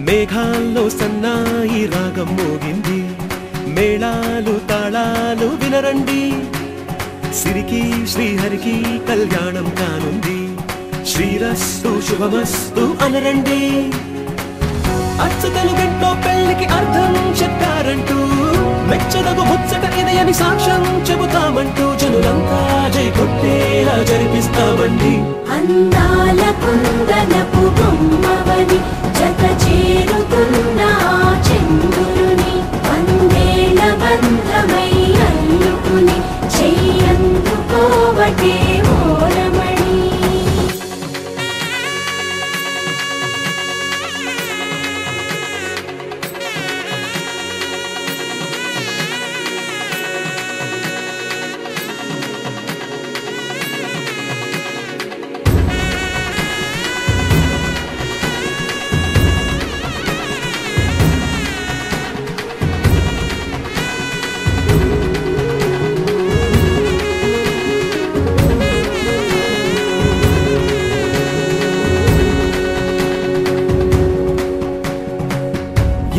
మేఘాల్లో సన్నాయి రాగం మోగింది, మేళాలు తాళాలు వినరండి, సిరికి శ్రీహరికి కళ్యాణం కానుంది, శ్రీరస్తు శుభమస్తు అనరండి. అచ్చు తెలుగింట్లో పెళ్లికి అర్థం చెప్పారంటూ, మెచ్చదగు ముచ్చట ఇదయని సాక్ష్యం చెబుతామంటూ, జనులంతా జై కొట్టేలా జరిపిస్తామండి. అందాల కుందనపు బొమ్మవని జత చేరుతున్న చంద్రుని, వందేళ్ల బంధమై అల్లుకుని చెయ్యందుకోవటే ఓరమణి.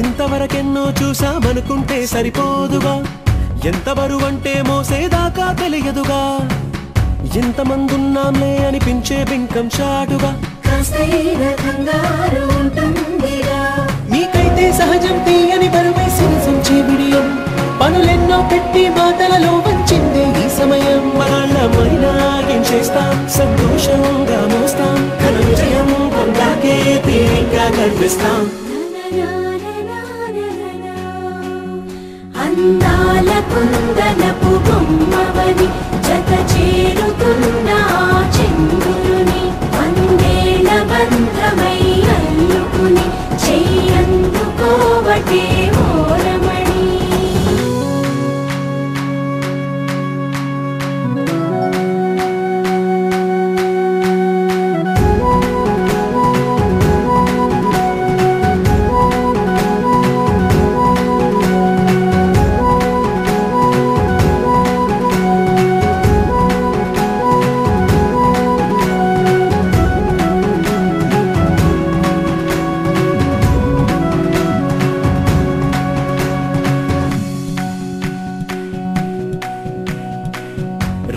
ఇంతవరకెన్నో చూసామనుకుంటే సరిపోదుగా, ఎంత బరువంటే మోసేదాకా తెలియదుగా, ఇంతమందున్నాంలే అనిపించే బింకం చాటుగా, మీకైతే సహజం తీయని బరువై సిరిసంచే బిడియం, పనులెన్నో పెట్టి మాటలలో వంచిందే ఈ సమయం. మనాళ్ళమైనా ఏం చేస్తాం, సంతోషంగా మోస్తాం, ఘన విజయం పొందాకే తీరిగ్గా కనిపిస్తాం. అందాల కుందనపు బొమ్మవని జత చేరుతున్న చంద్రుని, వందేళ్ల బంధమై అల్లుకుని చెయ్యందుకోవటే ఓరమణి.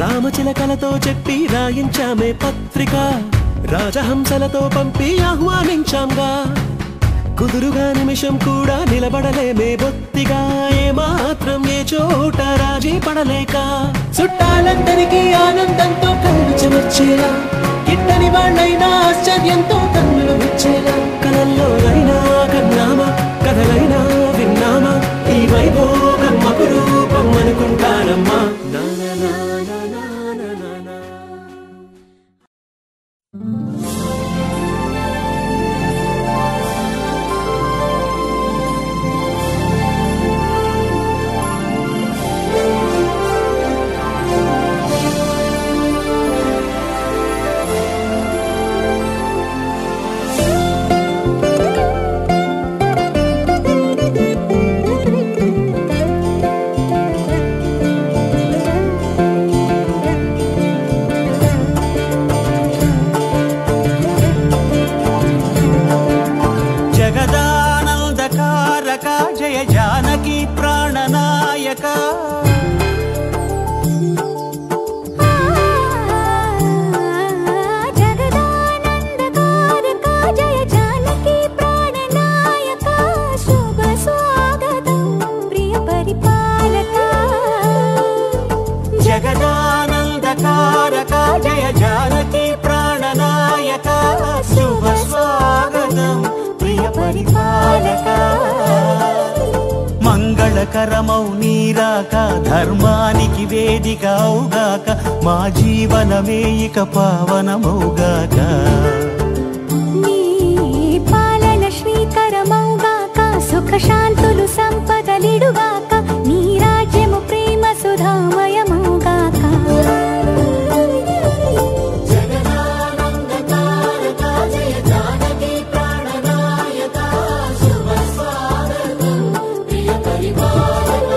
రామచిలకలతో చెప్పి రాయించామే పత్రిక, రాజహంసలతో పంపి ఆహ్వానించాంగా, కుదురుగా నిమిషం కూడా నిలబడలేమే బొత్తిగా, ఏమాత్రం ఏ చోట రాజీ పడలేక, చుట్టాలందరికీ ఆనందంతో కళ్ళు చెమర్చేలా, గిట్టని వాళ్ళైనా ఆశ్చర్యంతో కన్నులు వచ్చేలా, కలల్లోనైనా కన్నామా కథలైనా విన్నామా, ఈ వైభోగం అపురూపం అనుకుంటానమ్మా. జయ జానకి ప్రాణనాయక, జగదానందకారక జయ జానకి ప్రాణనాయక, శుభ స్వాగతం ప్రియ పరిపాలక. జగదానందకారక జయ జానకి ప్రాణనాయక, శుభ స్వాగతం ప్రియ పరిపాలక. మంగళకరమౌ నీరాక, ధర్మానికి వేదిక అవుగాక, మా జీవనమే ఇక పావనమౌగాక. నీ పాలన శ్రీకరమౌగాక, సుఖ శాంతులు సంపదలిడుగాక, నీ రాజ్యము ప్రేమ సుధామయమౌగాక. జగదానందకారక జయ జానకి ప్రాణనాయక, శుభ స్వాగతం ప్రియ పరిపాలక.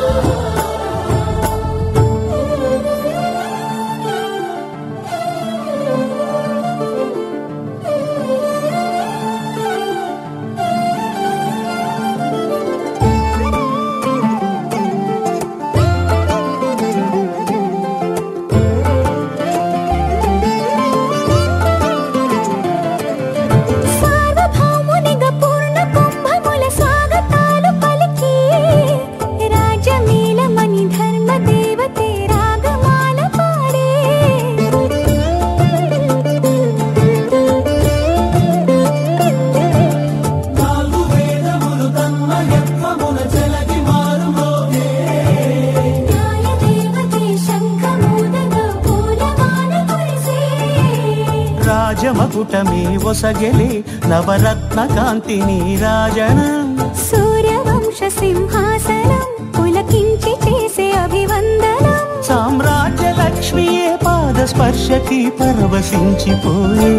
రాజమకుటమే ఒసగెలే నవరత్న కాంతి నీరాజనం సూర్యవంశ సింహాసనం పులకించి చేసే అభివందనం సామ్రాజ్య లక్ష్మియే పాద స్పర్శకి పరవశించిపోయే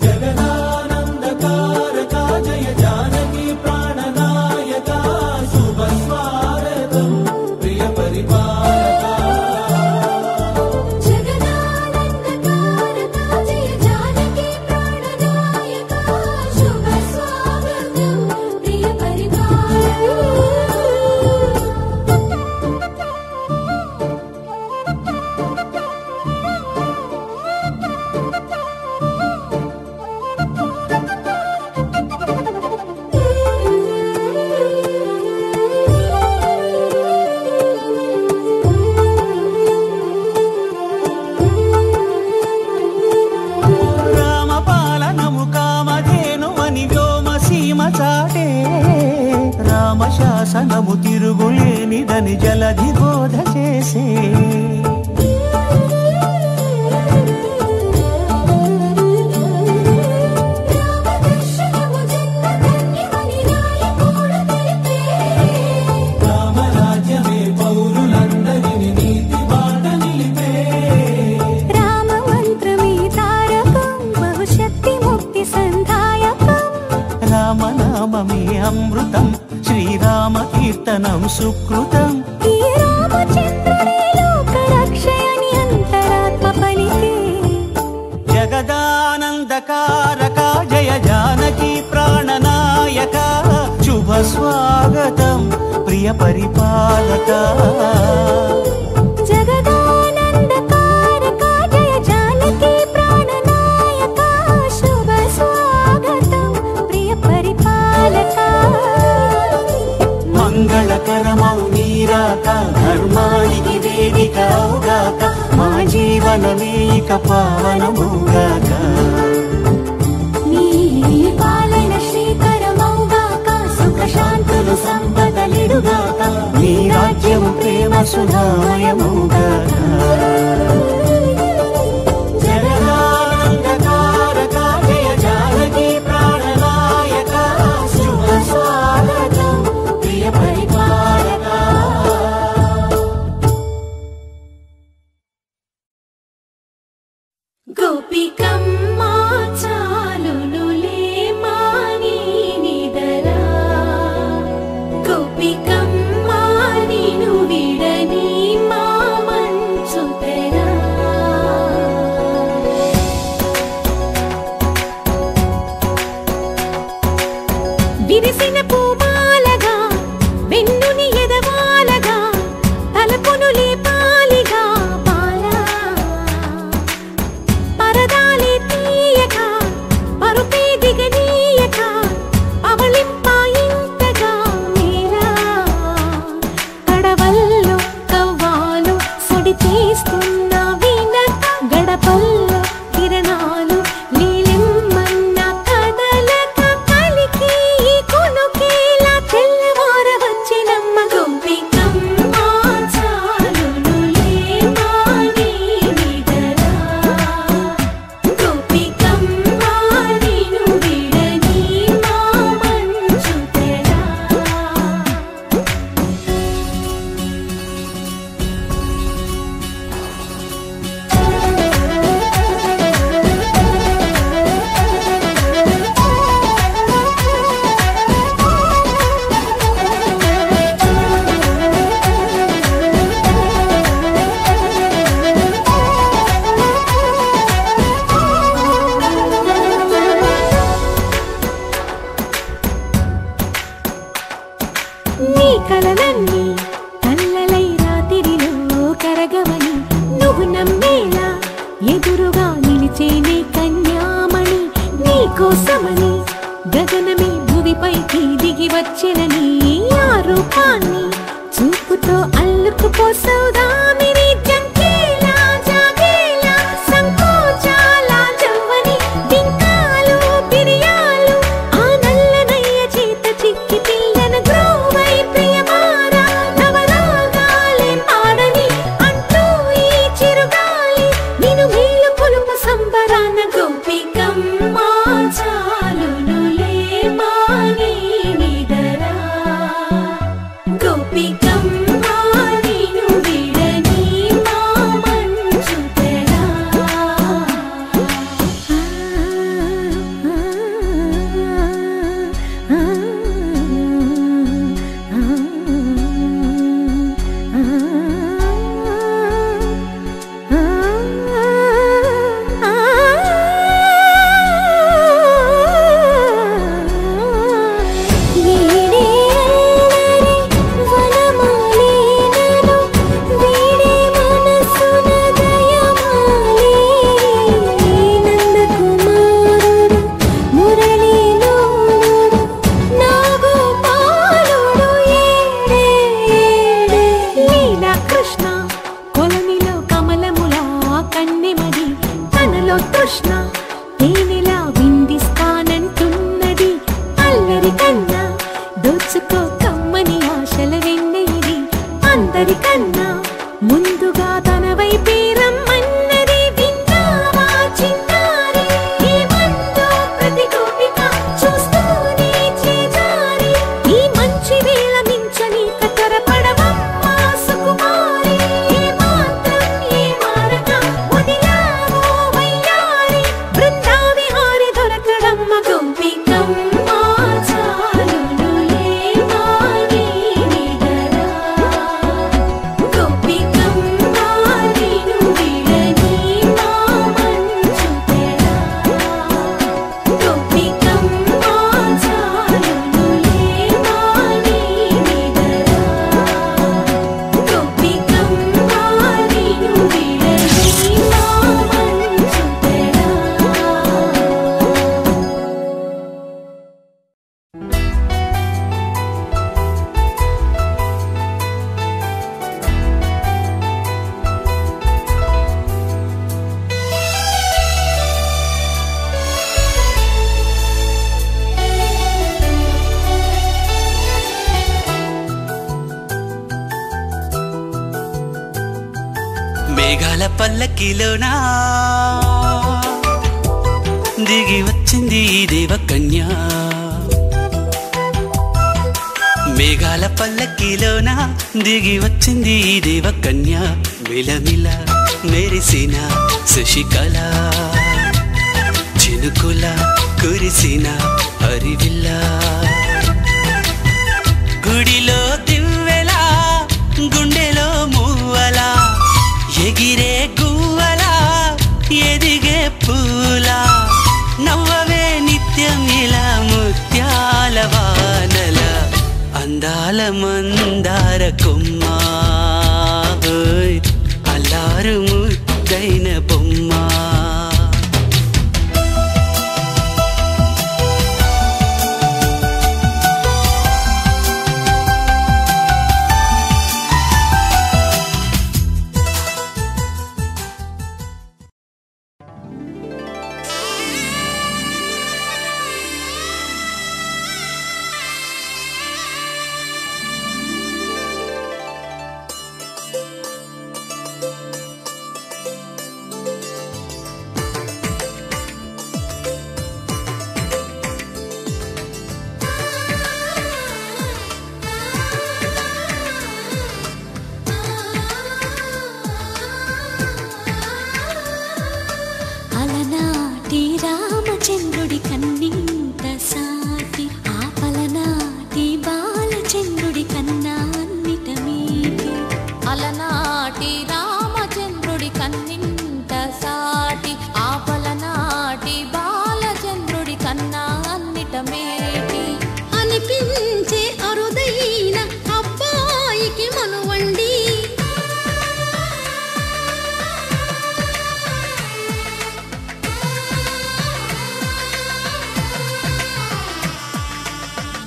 జగదానందకారక జయ జానకి ప్రాణనాయక శుభ స్వాగతం ప్రియ పరిపాలక జగదానందకారక జయ జానకి ప్రాణనాయక శుభ స్వాగతం ప్రియ రామపాలనము కామధేనుమని వ్యోమసీమ చాటే రామశాసనము తిరుగులేనిదని జలధి బోధ చేసే రామరాజ్యమే పౌరులందరిని నీతి బాట నిలిపే రామ మంత్రమే తారకం బహుశక్తి ముక్తి సంధాయకం రామనామమే అమృతం శ్రీరామ కీర్తనం సుకృతం ఈ రామచంద్రుడే లోక రక్షయని అంతరాత్మ పలికే జగదానందకారక జయ జానకి ప్రాణనాయక శుభ స్వాగతం ప్రియ పరిపాలక జగదానందకారక జయ జానకి ప్రాణనాయక శుభ స్వాగతం ప్రియ పరిపాలక మంగళకరమౌ నీరాక ధర్మానికి వేదిక అవుగాక మా జీవనమే ఇక పావనముగాక నీ పాలన శ్రీకరమౌగాక సుఖ శాంతులు సంపదలిడుగాక నీ రాజ్యము ప్రేమ సుధామయముగాక జగదానందకారక జయ జానకి ప్రాణనాయక శుభ స్వాగతం ప్రియ పరిపాలక గోపికమ్మ చాలునులే మాని నిదరా గోపికమ్మ నిను విడని మా మంచుతరా విరిసిన పూమాలగా వెన్నుని ఎదవాలగా తలపును లేపాలిగా పాలా పరదాలే తీయక పరుపే దిగనీయక అవళింపాయింతగా మేరా కడవల్లో కవ్వాలు సొడి చేస్తున్న వీణత గడపల్లో కిరణాలు నీలిమ్మన్న కదలక కలికి ఈ కొనుకేలా తెల్లవార వచ్చినమ్మ గోపికమ్మ చాలునులే మాని నిదరా గోపికమ్మ నిను విడని మా మంచుతెరా నీ కలలన్నీ కల్లలై రాత్రిలో కరగవని నువ్వు నమ్మేలా ఎదురుగా నిలిచేనే కన్యామణి నీ కోసమని గగనమే భువిపైకి దిగి వచ్చినని ఆ రూపాన్ని చూపుతో అల్లుకుపోసౌదామిని జంకేలా జాగేలా సంకోచాల జవ్వని డింకాలు బిరియాలు ఆ నల్లనయ్య చేత చిక్కి పిల్లన గ్రోవై ప్రియమారా నవరాగాలే పాడని అంటూ ఈ చిరుగాలి నిన్ను మేలు కొలుపు సంబరాన మేఘాల పల్లకిలోనా దిగి వచ్చింది ఈ దేవకన్య. మేఘాల పల్లకిలోనా దిగి వచ్చింది ఈ దేవకన్య. మిలమిల మెరిసిన శశికళ చినుకుల కురిసిన హరివిల్ల. గుడిలో దివ్వెలా గుండెలో మూవలా ఎగిరే గువ్వలా ఎదిగే పూలా. నవ్వవే నిత్యం ఇలా ముత్యాల వానల అందాల మందార కొమ్మ. అల్లారు ముద్దైన బొమ్మ. రామచంద్రుడి కన్నింత సాటి ఆపలనాటి బాలచంద్రుడి కన్నా అన్నిట మీటి. అలనాటి రామచంద్రుడి కన్నింత సాటి ఆపలనాటి బాలచంద్రుడి కన్నా అన్నిట మేటి. అనిపించే అరుదైన అబ్బాయికి మనువండి.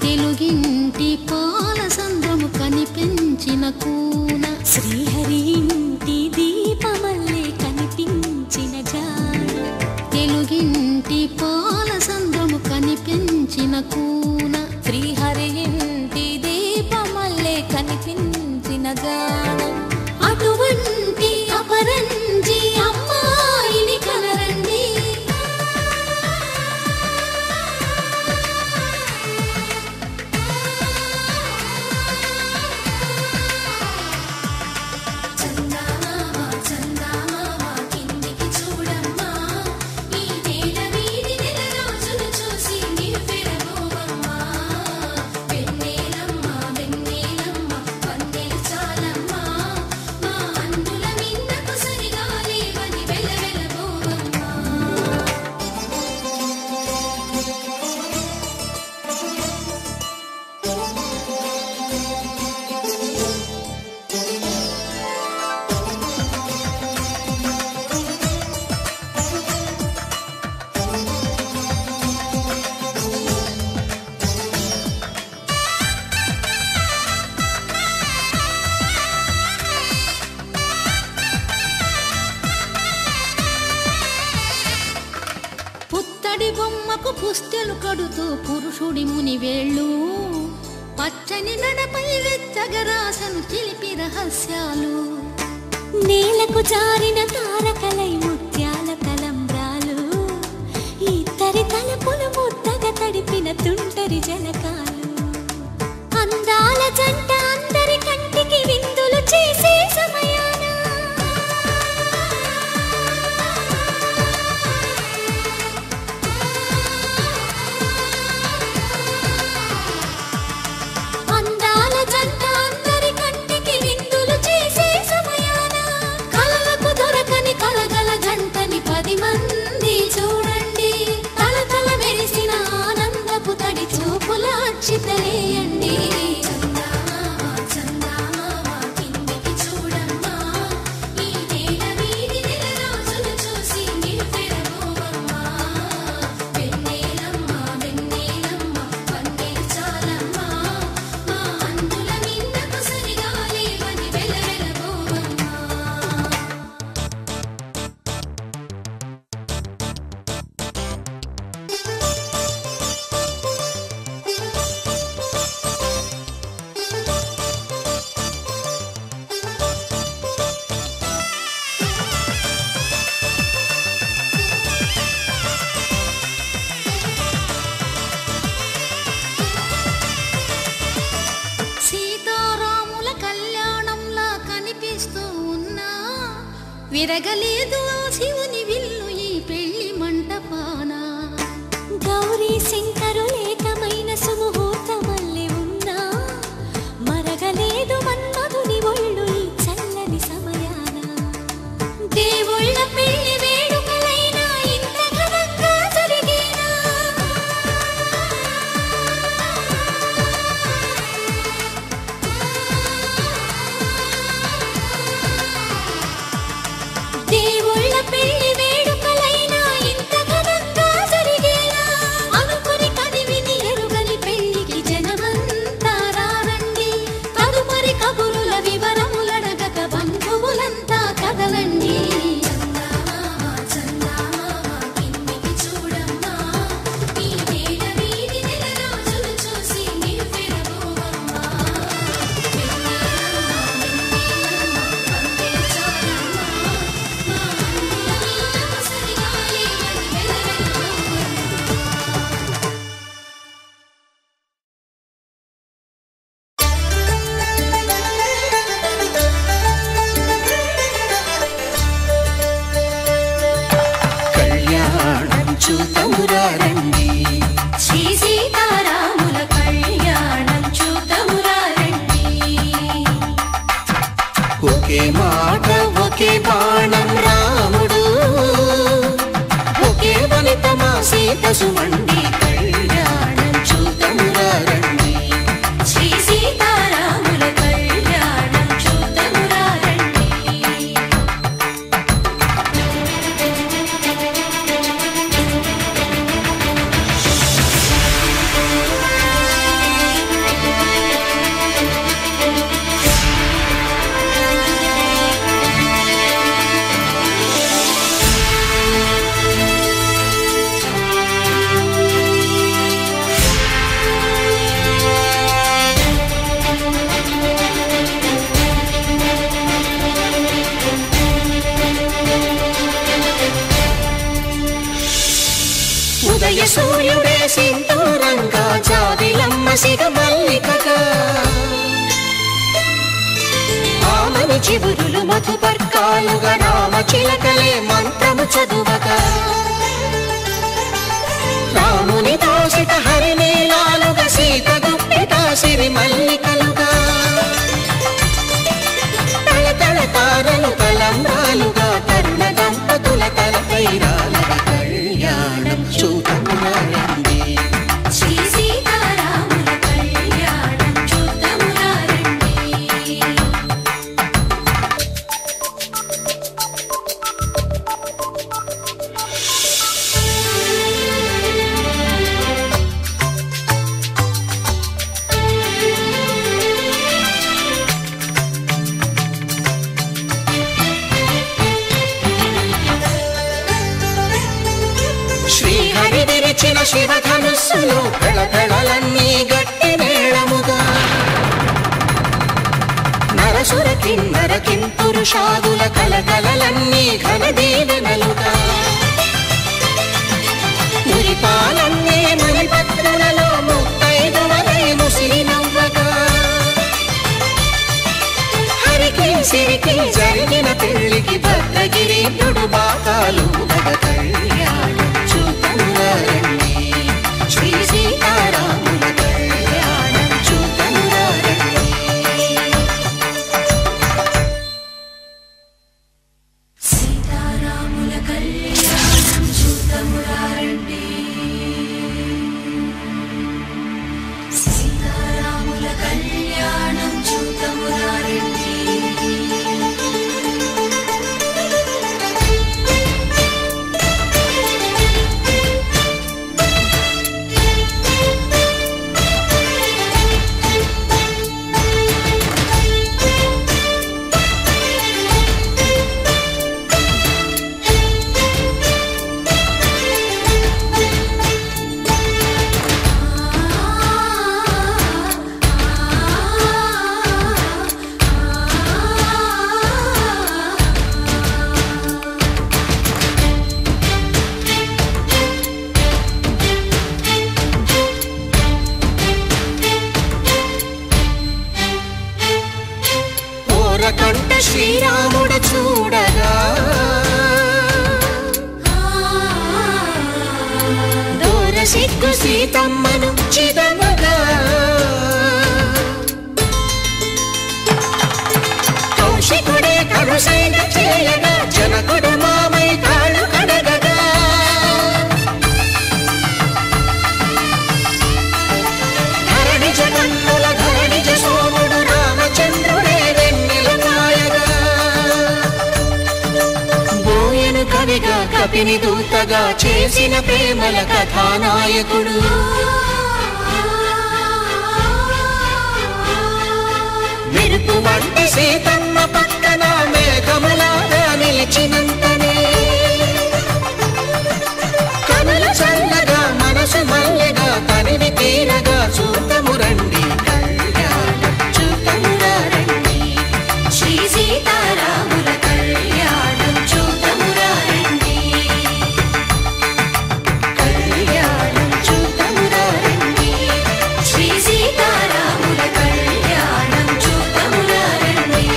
తెలుగింటి పాల సంద్రము కనిపించిన కూన శ్రీహరి ఇంటి దీపమల్లే కనిపించిన జాన. తెలుగింటి పాల సంద్రము కనిపించిన కూన శ్రీహరి ఇంటి దీపమల్లే కనిపించిన జాన. అటువంటి అపరంజి అమ్మాయిని కనరండి. పుత్తడి బొమ్మకు పుస్తెలు కడుతూ పురుషుడి ముని వేళ్ళు పచ్చని నడపై వెచ్చగరాసను చిలిపి రహస్యాలు నేలకు జారిన తారకలై ముత్యాల తలంబ్రాలు ఇద్దరి తలపులు ముద్దగా తడిపిన తుంటరి జలకాలు అందాల జంట అందరి కంటికి విందులు చేసే సమయాన అందాల జంట అందరి కంటికి విందులు చేసే సమయాన కలలకు దొరకని కలగల జంటని 10 మంది చూడండి తలతల మెరిసిన ఆనందపు తడి చూపుల అచ్చితలేయండి విరగలేదు శివుని విల్లు ఈ పెళ్లి మంటపాన గౌరీ శంకరు లేకమైన సుముహూర్తమల్లె ఉన్నా మరగలేదు మన్మధుని ఒళ్ళు ఈ చల్లని సమయాన దేవుళ్ళ పెళ్లి వేడుకలైనా ఇంత ఘనంగా జరిగేనా దేవుళ్ళ పెళ్లి వేడుకలైనా ఇంత ఘనంగా జరిగేలా అనుకుని కదివిని ఎరుగని పెళ్లికి జనమంతా రారండి తదుపరి కబురుల వివరములడగక బంధువులంతా కదలండి కిందికి చూడమ్మా ఈ వేళ వీడి నెల రోజులు చూసి నీవు పెరగోవమ్మా కళ్యాణం చూతమురారండి శ్రీ సీతారాముల కళ్యాణం చూతమురారండి ఒకే మాట ఒకే బాణం రాముడు ఒకే వనిత మా సీత సుమండి కళ్యాణం చూతమురారండి శ్రీ సీతారాముల కళ్యాణం చూతమురారండి ఉదయ సూర్యుడే సింధూరంగా జాబిలమ్మ సిగ మల్లికగా ఆమని చివురులు మధుపర్కాలుగా రామ చిలకలే మంత్రము చదువగా రాముని దోసిట హరినీలాలుగా సీత గుప్పిట సిరి మల్లికలుగా తళతళ తారలు తలంబ్రాలుగా తరుణ దంపతుల తలపైరాలగా కళ్యాణం చూతమురారండి శ్రీ సీతారాముల కళ్యాణం చూతమురారండి హరి విరిచిన శివధనుస్సులో పెళపెళలన్నీ గట్టి మేళముగా నరసుర కిన్నర కింపురుషాదుల కలకలలన్నీ ఘన దీవెనలుగా మురిపాలన్నీ మణిపత్రులలో ముత్తైదువలై ముసిరి నవ్వగా హరికి సిరికి జరిగిన పెళ్లికి భద్రగిరీంద్రుడు బాకాలు కళ్యాణం చూతమురారండి శ్రీ సీతారాముల కళ్యాణం చూతమురారండి సీతారాముల కళ్యాణం చూతమురారండి సీతారాముల కళ్యాణం చూతమురారండి కంట శ్రీరాముడు చూడగా దూర సిగ్గు సీతమ్మను చిదమగా కౌశికుడే కరుసైన చేయగా జనకుడు మామై కాళ్ళు కడగగా ధరణి జగన్నుల ధరణిజ సోముడు రామచంద్రుడే కవిగా కపిని దూతగా చేసిన ప్రేమల కథానాయకుడు మెరుపు వంటి సీతమ్మ పక్కన మేఘములాగా నిలిచినంతనే కనులు చల్లగా మనసు మల్లెగా తనివి తీరగా చూతమురండి కళ్యాణం చూతమురారండి శ్రీ సీతారాముల కళ్యాణం చూతమురారండి కళ్యాణం చూతమురారండి శ్రీ సీతారాముల కళ్యాణం చూతమురారండి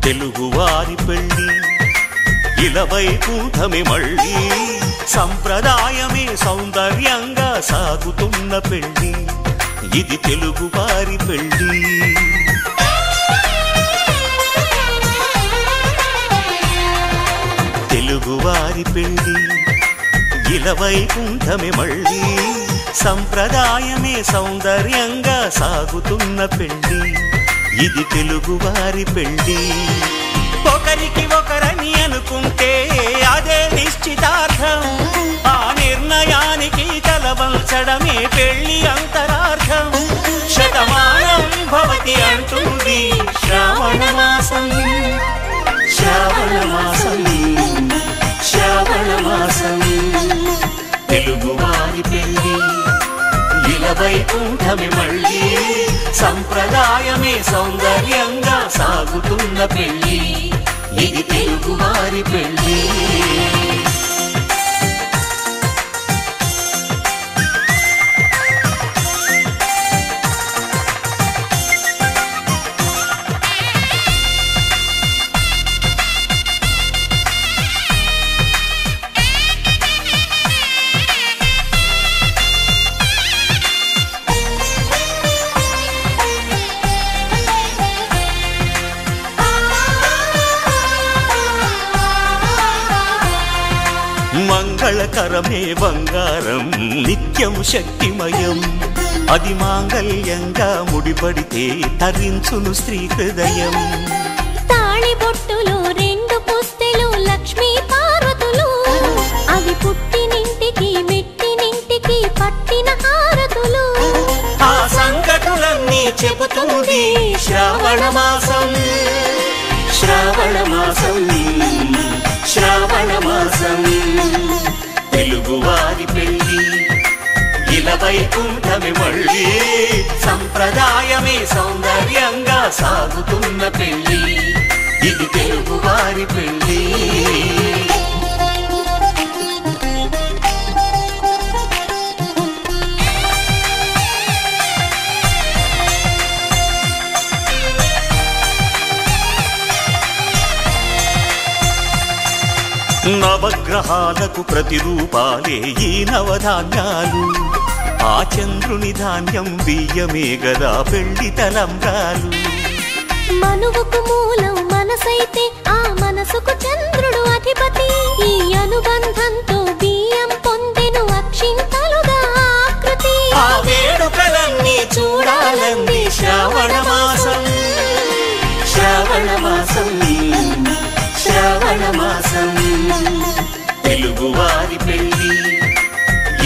తెలుగువారి పెళ్ళి ఇలవైకుంఠమే మళ్ళీ సంప్రదాయమే సౌందర్యంగా సాగుతున్న పెళ్ళి ఇది తెలుగువారి పెళ్ళి తెలుగువారి పెళ్ళి ఇలవైకుంఠమే మళ్ళీ సంప్రదాయమే సౌందర్యంగా సాగుతున్న పెళ్ళి ఇది తెలుగువారి పెళ్ళి ఒకరికి ఒకరని అనుకుంటే అదే నిశ్చితార్థం ఆ నిర్ణయానికి తలవంచడమే పెళ్ళి అంతరార్థం శతమానం భవతి అంటుంది శ్రావణ మాసం శ్రావణ మాసం శ్రావణ మాసం తెలుగువారి పెళ్ళి ఇలవైకుంఠమే మళ్ళీ సంప్రదాయమే సౌందర్యంగా సాగుతున్న పెళ్ళి ఇది తెలుగువారి పెళ్ళి మంగళకరమే బంగారం నిత్యం శక్తిమయం అది మాంగళ్యంగా ముడిపడితే తరించును స్త్రీ హృదయం తాళి బొట్టులో 2 పుస్తెలు లక్ష్మీ పార్వతులు అవి పుట్టినింటికి మెట్టినింటికి పట్టిన హారతులు ఆ సంగతులన్నీ చెబుతుంది శ్రావణ మాసం శ్రావణ మాసం శ్రావణ మాసం తెలుగువారి పెళ్లి ఇలా వైకుంఠమే మళ్ళీ సంప్రదాయమే సౌందర్యంగా సాగుతున్న పెళ్లి ఇది తెలుగువారి పెళ్లి నవగ్రహాలకు ప్రతిరూపాలే ఈ నవధాన్యాలు ఆ చంద్రుని ధాన్యం బియ్యమే గదా పెళ్లి తలంబ్రాలు మనువుకు మూలం మనసైతే ఆ మనసుకు చంద్రుడు అధిపతి ఈ అనుబంధంతో బియ్యం పొందెను అక్షింతలుగా ఆకృతి ఆ వేడుకలన్నీ చూడాలంది శ్రావణ మాసం శ్రావణ మాసం శ్రావణ మాసం తెలుగువారి పెళ్లి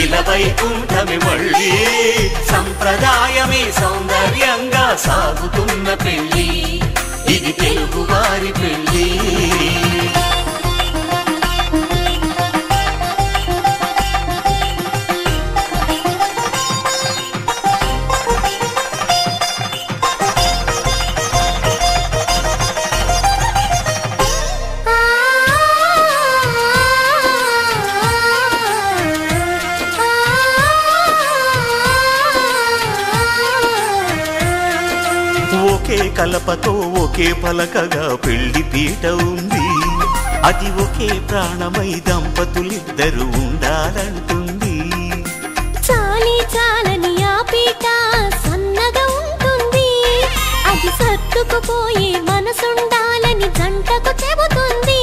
ఇలా వైకుంఠమే మళ్ళీ సంప్రదాయమే సౌందర్యంగా సాగుతున్న పెళ్లి ఇది తెలుగువారి పెళ్లి ఒకే కలపతో ఒకే పలకగా పెళ్లి పీట ఉంది అది ఒకే ప్రాణమై దంపతులిద్దరూ ఉండాలంటుంది చాలి చాలని ఆ పీట సన్నగా ఉంటుంది అది సర్దుకుపోయే మనసుండాలని జంటకు చెబుతుంది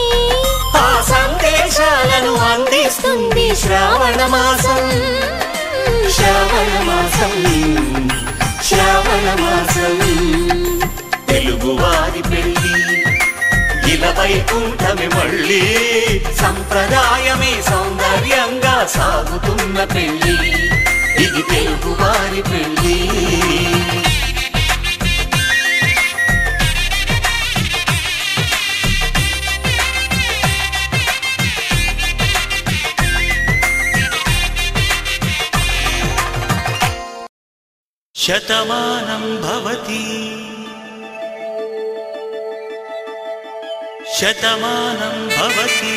ఆ సందేశాలను అందిస్తుంది శ్రావణ మాసం శ్రావణ మాసం శ్రావణ మాసం తెలుగువారి పెళ్లి ఇలా వైకుంఠమే మళ్ళీ సంప్రదాయమే సౌందర్యంగా సాగుతున్న పెళ్లి ఇది తెలుగువారి పెళ్లి శతమానం భవతి శతమానం భవతి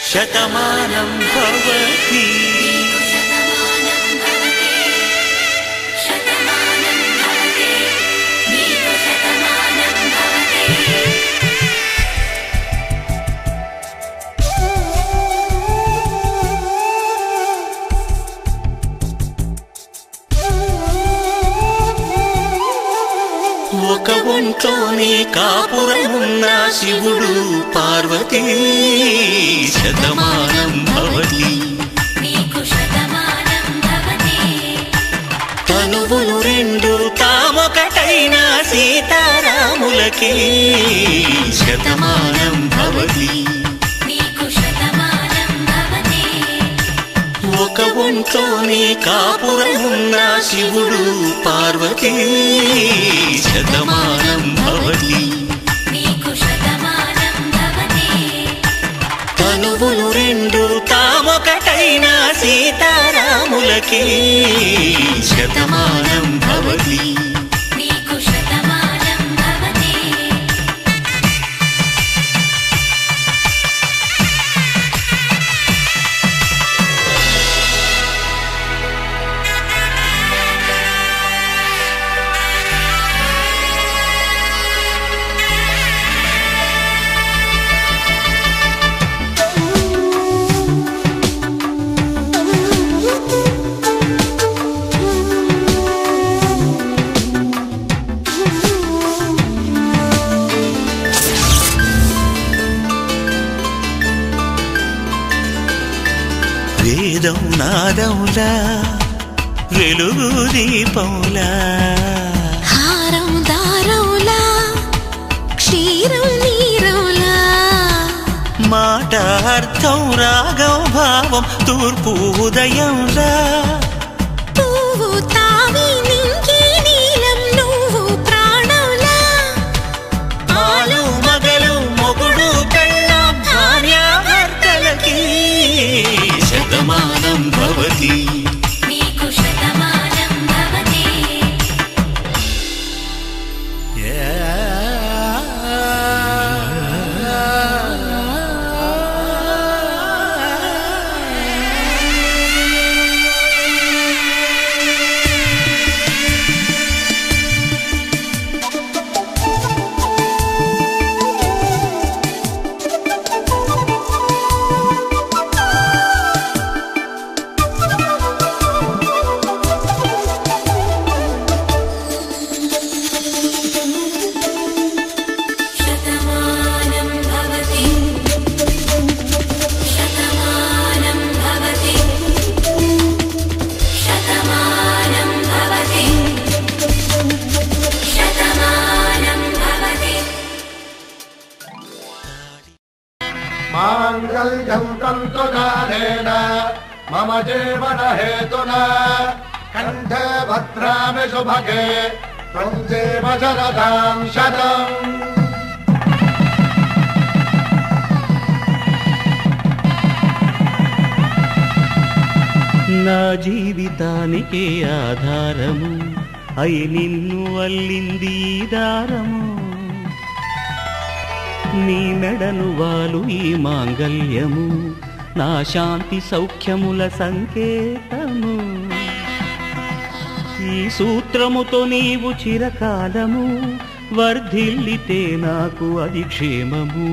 శతమానం భవతి ఒక ఒంట్లోనే కాపురమున్న శివుడు పార్వతీ శతమానం భవతి తనువులు 2 తామొకటైన సీతారాములకి శతమానం భవతి ఒక ఒంట్లోనే కాపురమున్న శివుడు పార్వతీ శతమానం భవతి తనువులు 2 తామొకటైన సీతారాములకి శతమానం భవతి నాదములా వెలుగు దీపములా హారం దారములా క్షీరం నీరములా మాట అర్థం రాగం భావం తూర్పు ఉదయంలా పువ్వు తావి నింగి నీలం నువ్వు ప్రాణంలా ఆలు మగలు మొగుడు పెళ్ళాం భార్యాభర్తలకి శతమానం భవతి నీకు శతమానం భవతి శతమానం భవతి శతమానం భవతి శతమానం భవతి శతమానం భవతి మాంగళ్యం తంతుకారేణ మమ జీవన హేతునా కంఠే భద్రామి శుభగే త్వం జీవ శరదాం శతం. నా జీవితానికి ఆధారము అయి నిన్ను అల్లింది ఈ దారము నీ మెడను వాలు ఈ మాంగల్యము నా శాంతి సౌఖ్యముల సంకేతము ఈ సూత్రముతో నీవు చిరకాలము వర్ధిల్లితే నాకు అది క్షేమము.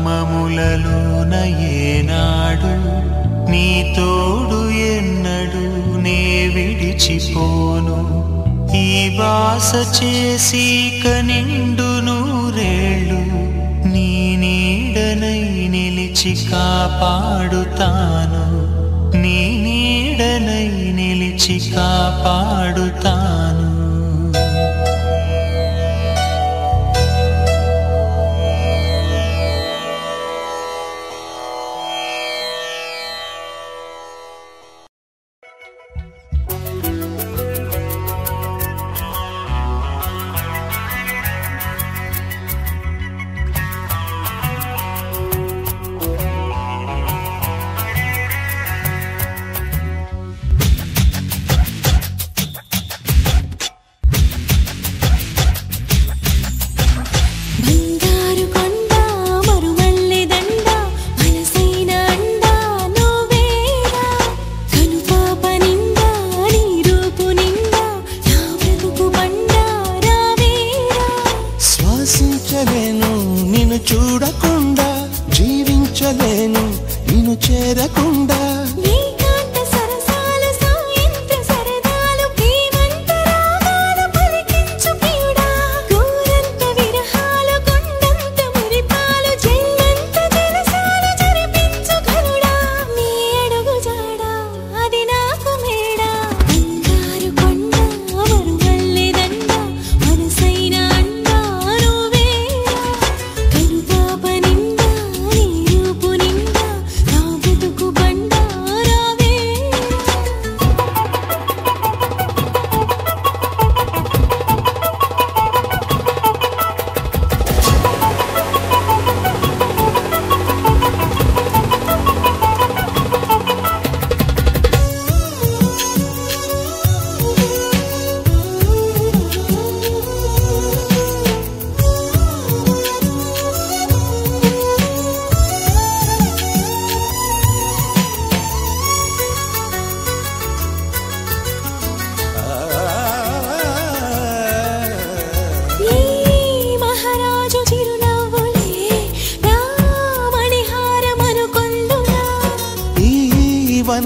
కామములలోన ఏనాడు నీ తోడు ఎన్నడు నే విడిచిపోను ఈ వాస చేసి కనిండు నూరేళ్ళు నీ నీడనై నిలిచి కాపాడుతాను నీ నీడనై నిలిచి కాపాడుతాను.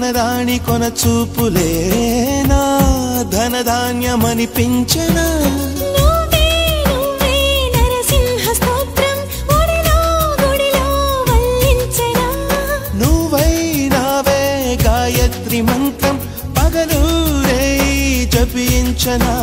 వనరాణి కొన చూపులేనా ధనధాన్యమనిపించనా నువ్వైనావే గాయత్రి మంత్రం పగలూరే జపించనా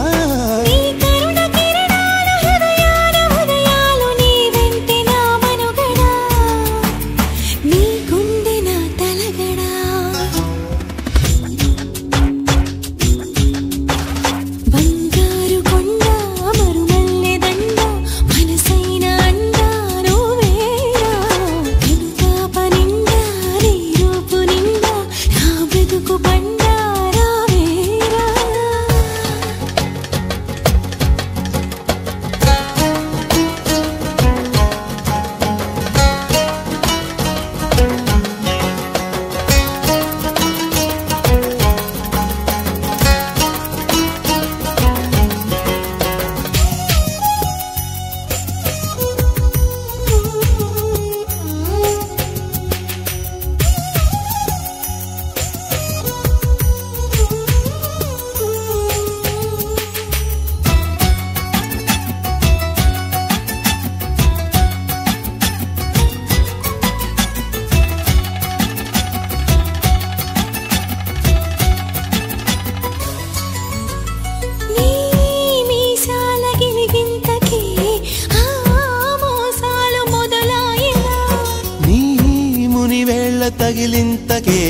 తగిలింతకే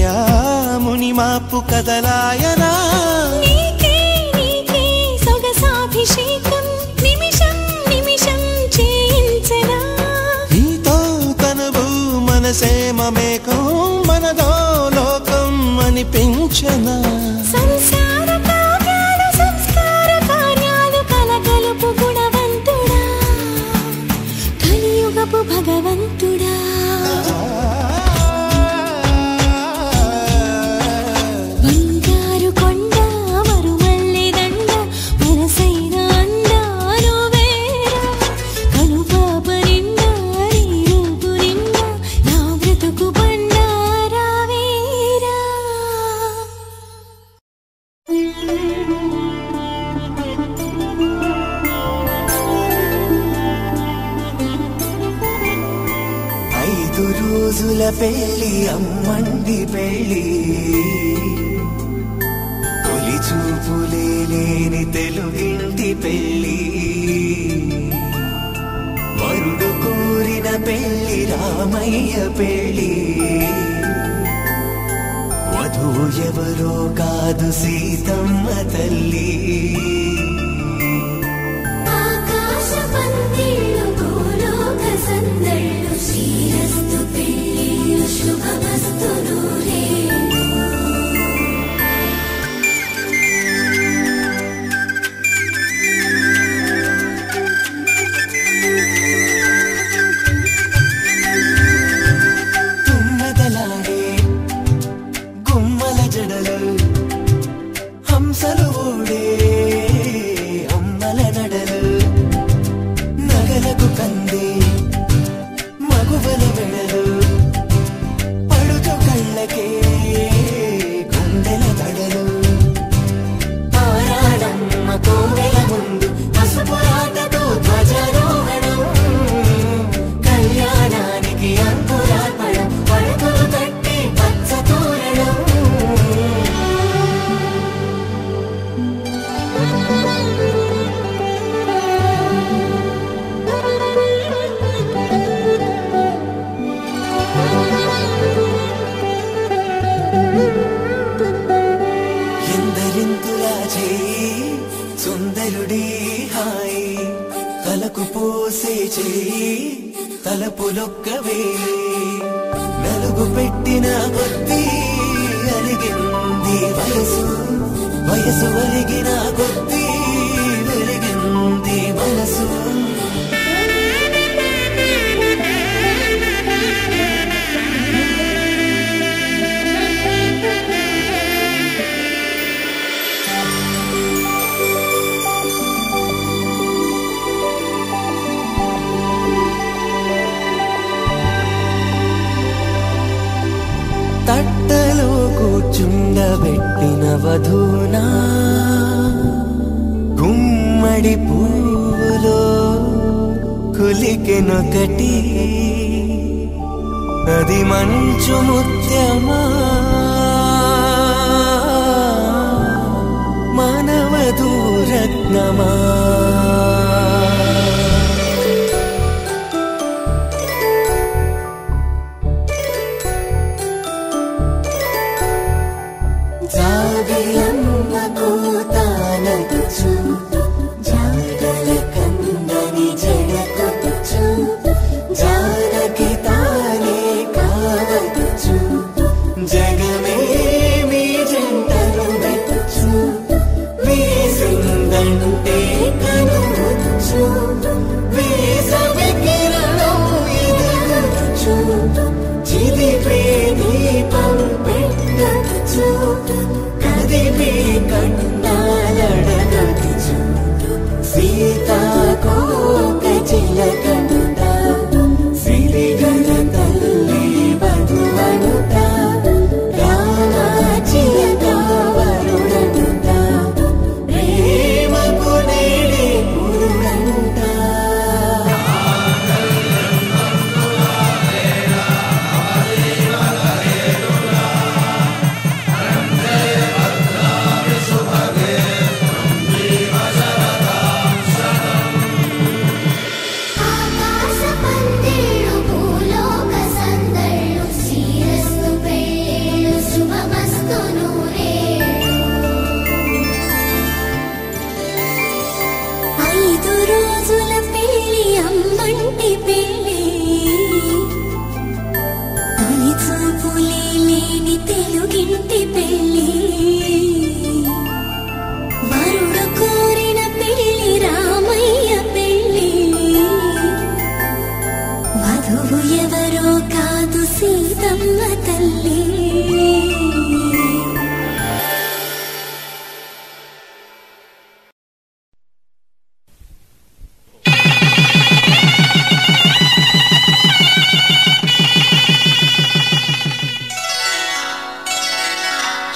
ఆ ముని మాపు కదలాయనా సొగసాభిషేకం నిమిషం నిమిషం చేయించనా నీతో తనువు మనసే మమేకం మనదో లోకం అనిపించనా సంసార కావ్యాలు సంస్కార కార్యాలు కలగలుపు గుణవంతుడా కలియుగపు భగవంతుడా రోజుల పెళ్ళి అమ్మండి పెళ్ళి తొలి చూపులే లేని తెలుగింటి పెళ్ళి వరుడు కోరిన పెళ్ళి రామయ్య పెళ్ళి వధువు ఎవరో కాదు సీతమ్మ తల్లి శ్రీరస్తు పెళ్ళిళ్ళు శుభమస్తు నూరే తుమ్మెదలాడే గుమ్మల జడలు హంసలు ఊడే అమ్మల నడలు నగలకు కందే మగువల వెడలు పడుచు కళ్ళకే గుండెల దడలు ఆరాడమ్మ కోవెల ముందు పసుపురాటతో ధ్వజారోహణం కళ్యాణానికి అంకురార్పణం పడుకులు తట్టి పచ్చ తోరణం ఎందరింతులా చేయి సుందరుడి హాయి తలకు పోసే చేయి తలపులొక్కవే నలుగు పెట్టిన కొద్దీ అలిగింది వయసు వయసు అలిగిన కొద్దీ వెలిగింది మనసు తట్టలో నిలువబెట్టిన వధూనా గుమ్మడి పూలో కులికెనొకటి అది మంచు ముత్యమా మానవధూరత్నమా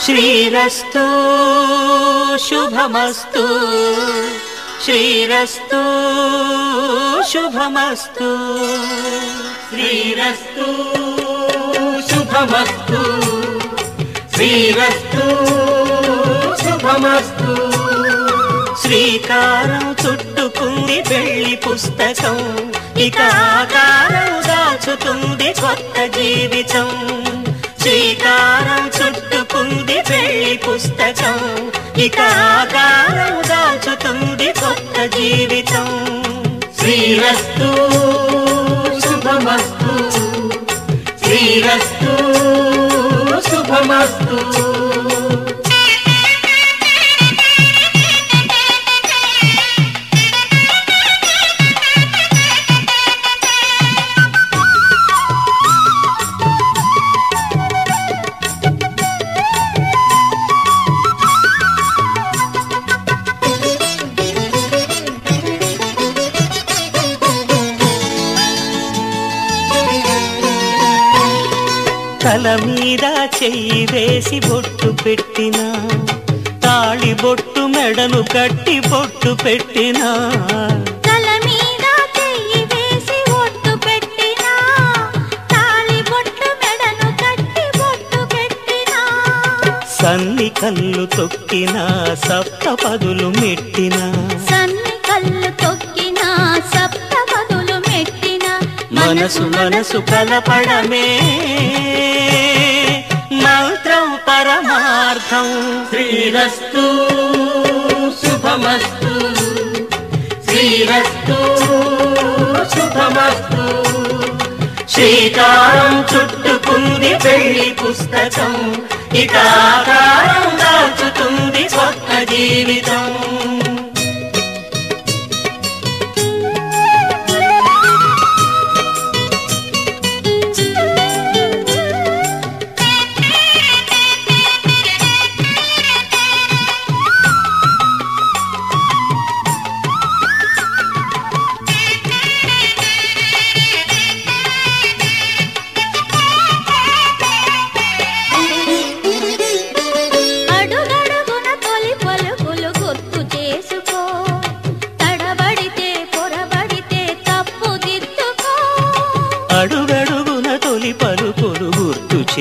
శ్రీరస్తు శుభమస్తు శ్రీరస్తు శుభమస్తు శ్రీరస్తు శుభమస్తు శ్రీరస్తు శుభమస్తు శ్రీకారం చుట్టుకుంది పెళ్లి పుస్తకం ఇక ఆకారం దాచుతుంది కొత్త జీవితం శ్రీకారం చుట్టుకుంది పెళ్లి పుస్తకం ఇక ఆకారం దాచుతుంది కొత్త జీవితం శ్రీరస్తు శుభమస్తు శ్రీరస్తు శుభమస్తు తల మీద చెయ్యి వేసి బొట్టు పెట్టినా తాళి బొట్టు మెడను కట్టి బొట్టు పెట్టినా తల మీద చెయ్యి వేసి బొట్టు పెట్టినా తాళి బొట్టు మెడను కట్టి బొట్టు పెట్టినా సన్ని కళ్ళు తొక్కినా సప్తపదులు మెట్టినా సన్ని కళ్ళు తొక్కినా సప్తపదులు మెట్టినా మనసు మనసు కలపడమే మంత్రం పరమార్థం శ్రీరస్తు శుభమస్తు శ్రీరస్తు శుభమస్తు శ్రీకారం చుట్టుకుంది పెళ్లి పుస్తకం ఇక ఆకారం దాచుతుంది కొత్త జీవితం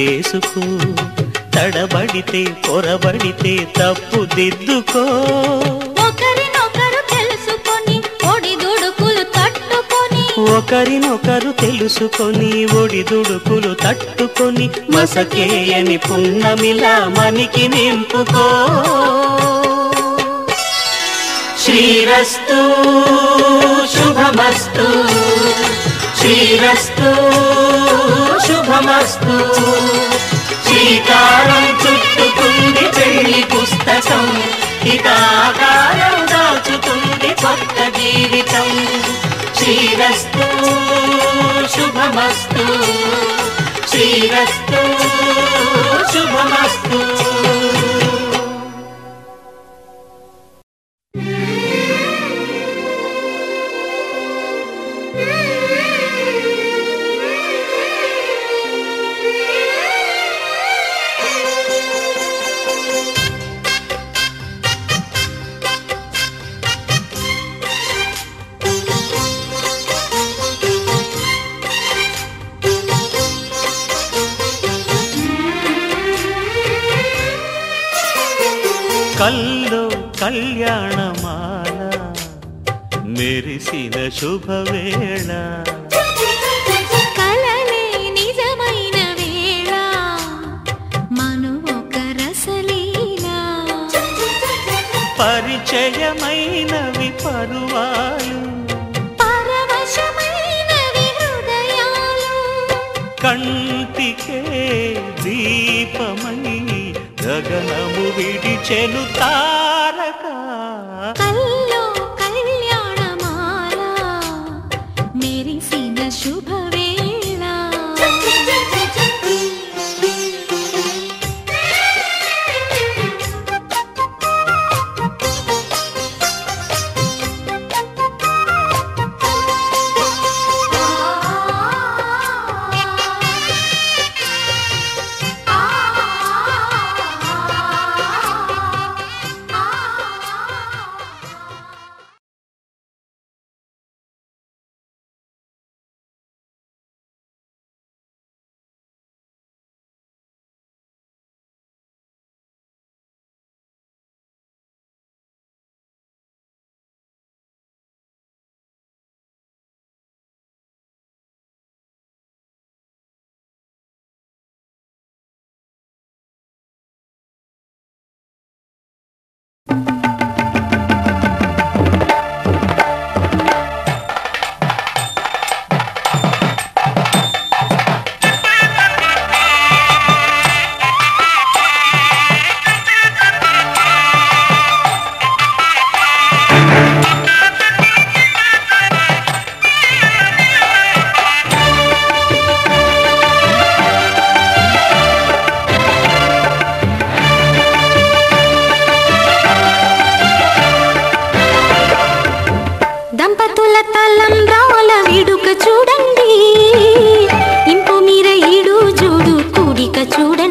చేసుకో, తడబడితే పొరబడితే తప్పు దిద్దుకో. ఒకరినొకరు తెలుసుకొని ఒడిదుడుకులు తట్టుకొని, ఒకరినొకరు తెలుసుకొని ఒడిదుడుకులు తట్టుకొని, మసకేయని పున్నమిలా మనికి నింపుకో. శ్రీరస్తు శుభమస్తు, శ్రీరస్తు శుభమస్తు. శ్రీకారం చుట్టుకుంది పెళ్లి పుస్తకం, హితాకారం దాచుతుంది కొత్త జీవితం. శ్రీరస్తు శుభమస్తు, శ్రీరస్తు శుభమస్తు. కల్లో కళ్యాణమాల మెరిసిన శుభవేళ, కలలే నిజమైన వేళ మను ఒక రసలీలా. పరిచయమైనవి పరువాలు, పరవశమైనవి హృదయాలు. కంటికే దీపమై గగనము విడిచెను తారక. కల్లో కళ్యాణమాల మెరిసిన శుభవేళ. దంపతుల తలంబ్రాల విడుక చూడండి, ఇంపు మీర ఈడు జోడు కూడిక చూడండి.